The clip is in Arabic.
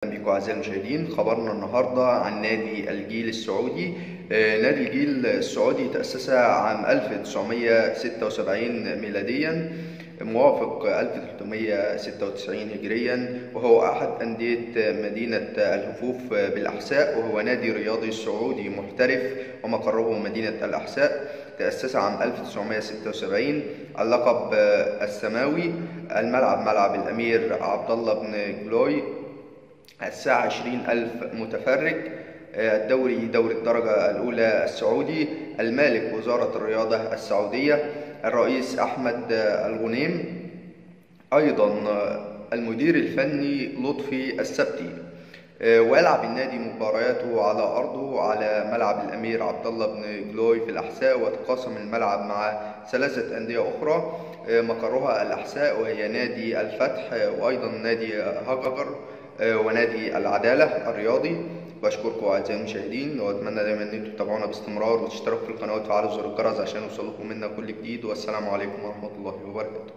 أهلا بكم أعزائي المشاهدين. خبرنا النهاردة عن نادي الجيل السعودي. نادي الجيل السعودي تأسس عام 1976 ميلاديا موافق 1396 هجريا، وهو أحد أندية مدينة الهفوف بالأحساء، وهو نادي رياضي سعودي محترف ومقره مدينة الأحساء. تأسس عام 1976. اللقب السماوي. الملعب ملعب الأمير عبد الله بن جلوي. الساعة 20,000 متفرج. الدوري دوري الدرجة الأولى السعودي. المالك وزارة الرياضة السعودية. الرئيس أحمد الغنيم. أيضا المدير الفني لطفي السبتي. ويلعب النادي مبارياته على أرضه على ملعب الأمير عبد الله بن جلوي في الأحساء، وتقاسم الملعب مع 3 أندية أخرى مقرها الأحساء، وهي نادي الفتح وأيضا نادي هجر ونادي العدالة الرياضي. بشكركم أعزائي المشاهدين، وأتمنى دايما إن انتم تتابعونا باستمرار وتشتركوا في القناة وتفعلوا زر الجرس عشان يوصلكم منا كل جديد. والسلام عليكم ورحمة الله وبركاته.